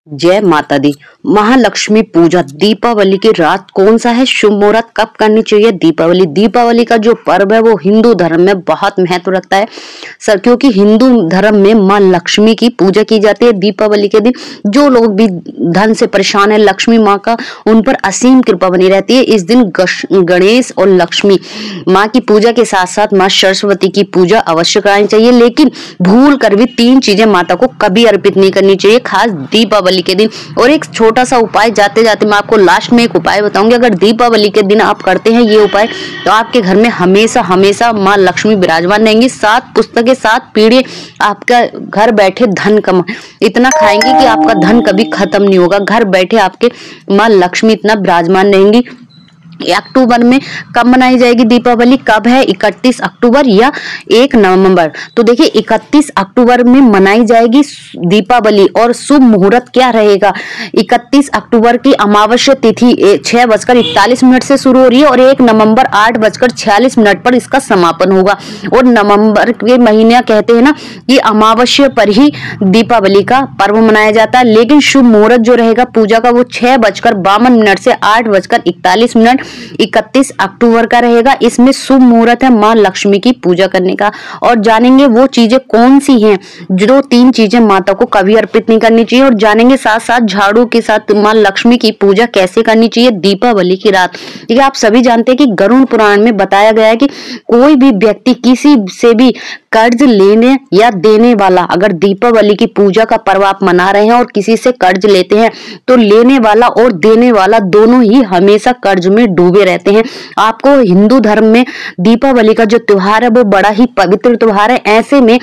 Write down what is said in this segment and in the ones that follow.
जय माता दी। महालक्ष्मी पूजा दीपावली की रात कौन सा है शुभ मुहूर्त कब करनी चाहिए? दीपावली का जो पर्व है वो हिंदू धर्म में बहुत महत्व रखता है सर, क्योंकि हिंदू धर्म में माँ लक्ष्मी की पूजा की जाती है। दीपावली के दिन जो लोग भी धन से परेशान है, लक्ष्मी माँ का उन पर असीम कृपा बनी रहती है। इस दिन गणेश और लक्ष्मी माँ की पूजा के साथ साथ माँ सरस्वती की पूजा अवश्य करानी चाहिए, लेकिन भूल कर भी 3 चीजें माता को कभी अर्पित नहीं करनी चाहिए, खास दीपावली के दिन। और एक छोटा सा उपाय जाते जाते मैं आपको लास्ट में एक उपाय बताऊंगी। अगर दीपावली के दिन आप करते हैं ये उपाय तो आपके घर में हमेशा हमेशा माँ लक्ष्मी विराजमान रहेंगी। 7 पुस्तकें 7 पीढ़ी आपका घर बैठे धन कमा इतना खाएंगे कि आपका धन कभी खत्म नहीं होगा। घर बैठे आपके माँ लक्ष्मी इतना विराजमान रहेंगी। अक्टूबर में कब मनाई जाएगी दीपावली? कब है? 31 अक्टूबर या 1 नवंबर? तो देखिए 31 अक्टूबर में मनाई जाएगी दीपावली। और शुभ मुहूर्त क्या रहेगा? 31 अक्टूबर की अमावस्या तिथि 6:41 से शुरू हो रही है और 1 नवंबर 8:46 पर इसका समापन होगा। और नवंबर के महीने कहते हैं ना कि अमावस्या पर ही दीपावली का पर्व मनाया जाता है, लेकिन शुभ मुहूर्त जो रहेगा पूजा का वो 6:52 से 8:41 31 अक्टूबर का रहेगा। इसमें शुभ मुहूर्त है माँ लक्ष्मी की पूजा करने का। और जानेंगे वो चीजें कौन सी हैं जो 3 चीजें माता को कभी अर्पित नहीं करनी चाहिए। और जानेंगे साथ साथ झाड़ू के साथ माँ लक्ष्मी की पूजा कैसे करनी चाहिए दीपावली की रात। ठीक है, आप सभी जानते हैं कि गरुड़ पुराण में बताया गया है कि कोई भी व्यक्ति किसी से भी कर्ज लेने या देने वाला, अगर दीपावली की पूजा का पर्व आप मना रहे हैं और किसी से कर्ज लेते हैं तो लेने वाला और देने वाला दोनों ही हमेशा कर्ज में डूबे रहते हैं। आपको हिंदू धर्म में दीपावली का जो त्योहार है वो बड़ा ही पवित्र त्योहार है। ऐसे में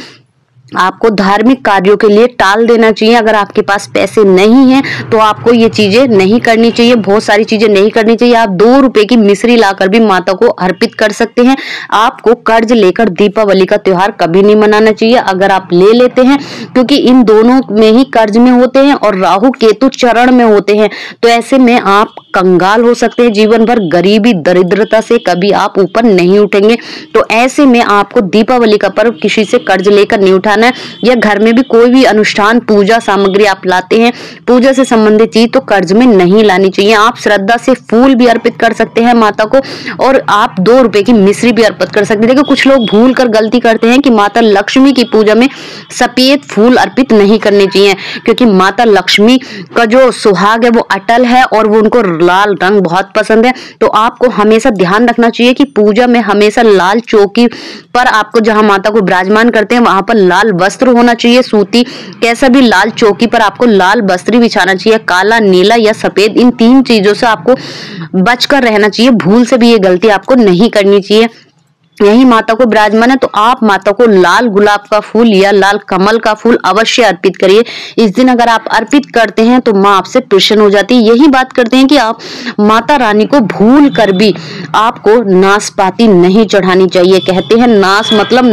आपको धार्मिक कार्यों के लिए टाल देना चाहिए। अगर आपके पास पैसे नहीं हैं तो आपको ये चीजें नहीं करनी चाहिए, बहुत सारी चीजें नहीं करनी चाहिए। आप 2 रुपए की मिश्री लाकर भी माता को अर्पित कर सकते हैं। आपको कर्ज लेकर दीपावली का त्योहार कभी नहीं मनाना चाहिए अगर आप ले लेते हैं, क्योंकि इन दोनों में ही कर्ज में होते हैं और राहु केतु चरण में होते हैं। तो ऐसे में आप कंगाल हो सकते हैं, जीवन भर गरीबी दरिद्रता से कभी आप ऊपर नहीं उठेंगे। तो ऐसे में आपको दीपावली का पर्व किसी से कर्ज लेकर नहीं उठाना है। या घर में भी कोई भी अनुष्ठान पूजा सामग्री आप लाते हैं, पूजा से संबंधित चीज तो कर्ज में नहीं लानी चाहिए। आप श्रद्धा से फूल भी अर्पित कर सकते हैं माता को और आप 2 रुपए की मिश्री भी अर्पित कर सकते हैं। देखिए कुछ लोग भूल कर गलती करते हैं कि माता लक्ष्मी की पूजा में सफेद फूल अर्पित नहीं करने चाहिए, क्योंकि माता लक्ष्मी का जो सुहाग है वो अटल है और वो उनको लाल रंग बहुत पसंद है। तो आपको हमेशा ध्यान रखना चाहिए कि पूजा में हमेशा लाल चौकी पर आपको जहां माता को विराजमान करते हैं वहां पर लाल वस्त्र होना चाहिए, सूती कैसा भी लाल चौकी पर आपको लाल वस्त्र बिछाना चाहिए। काला, नीला या सफेद, इन 3 चीजों से आपको बचकर रहना चाहिए। भूल से भी ये गलती आपको नहीं करनी चाहिए। यही माता को विराजमान है तो आप माता को लाल गुलाब का फूल या लाल कमल का फूल अवश्य अर्पित करिए। इस दिन अगर आप अर्पित करते हैं तो माँ आपसे प्रसन्न हो जाती है। यही बात करते हैं कि आप माता रानी को भूल कर भी आपको नाशपाती नहीं चढ़ानी चाहिए। कहते हैं नाश मतलब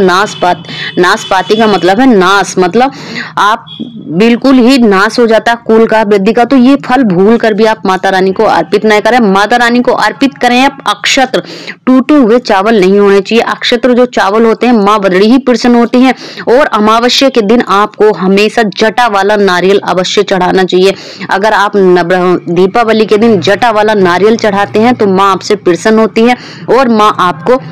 नाशपाती का मतलब है नाश, मतलब आप बिल्कुल ही नाश हो जाता है कुल का, वृद्धि का। तो ये फल भूल कर भी आप माता रानी को अर्पित न करें। माता रानी को अर्पित करें आप अक्षत्र, टूटे हुए चावल नहीं होने चाहिए। अक्षत्र जो चावल होते हैं माँ बड़ी ही प्रसन्न होती हैं। और अमावस्या के दिन आपको हमेशा जटा वाला नारियल अवश्य चढ़ाना चाहिए। अगर आप दीपावली के दिन जटा वाला नारियल चढ़ाते हैं तो माँ आपसे प्रसन्न होती है और माँ आपको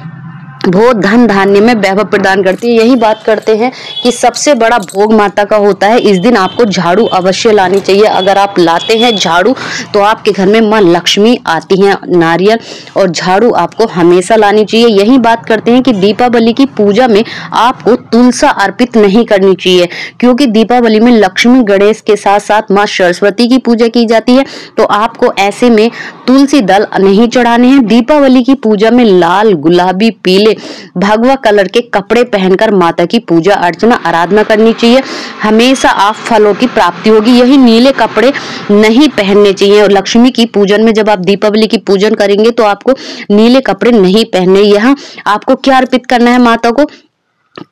बहुत धन धान्य में वैभव प्रदान करती है। यही बात करते हैं कि सबसे बड़ा भोग माता का होता है। इस दिन आपको झाड़ू अवश्य लानी चाहिए। अगर आप लाते हैं झाड़ू तो आपके घर में माँ लक्ष्मी आती हैं। नारियल और झाड़ू आपको हमेशा लानी चाहिए। यही बात करते हैं कि दीपावली की पूजा में आपको तुलसा अर्पित नहीं करनी चाहिए, क्योंकि दीपावली में लक्ष्मी गणेश के साथ साथ माँ सरस्वती की पूजा की जाती है। तो आपको ऐसे में तुलसी दल नहीं चढ़ाने हैं। दीपावली की पूजा में लाल, गुलाबी, पीले, भगवा कलर के कपड़े पहनकर माता की पूजा अर्चना आराधना करनी चाहिए। हमेशा आप फलों की प्राप्ति होगी। यही नीले कपड़े नहीं पहनने चाहिए। और लक्ष्मी की पूजन में जब आप दीपावली की पूजन करेंगे तो आपको नीले कपड़े नहीं पहनने। यहाँ आपको क्या अर्पित करना है माता को?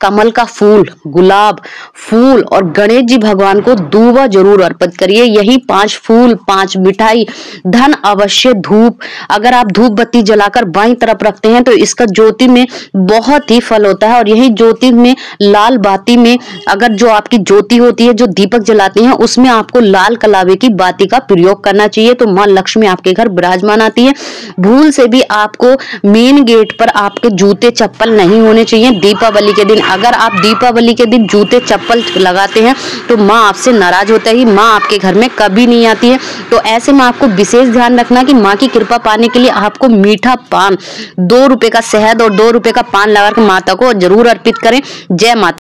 कमल का फूल, गुलाब फूल और गणेश जी भगवान को दूबा जरूर अर्पित करिए। यही 5 फूल, 5 मिठाई, धन अवश्य, धूप, अगर आप धूप बत्ती जलाकर बाईं तरफ रखते हैं तो इसका ज्योति में बहुत ही फल होता है। और यही ज्योति में लाल बाती में, अगर जो आपकी ज्योति होती है, जो दीपक जलाते हैं, उसमें आपको लाल कलावे की बाती का प्रयोग करना चाहिए, तो माँ लक्ष्मी आपके घर विराजमान आती है। भूल से भी आपको मेन गेट पर आपके जूते चप्पल नहीं होने चाहिए दीपावली के दिन। अगर आप दीपावली के दिन जूते चप्पल लगाते हैं तो माँ आपसे नाराज होता है, माँ आपके घर में कभी नहीं आती है। तो ऐसे में आपको विशेष ध्यान रखना कि माँ की कृपा पाने के लिए आपको मीठा पान, 2 रुपए का शहद और 2 रुपए का पान लगाकर माता को जरूर अर्पित करें। जय माता।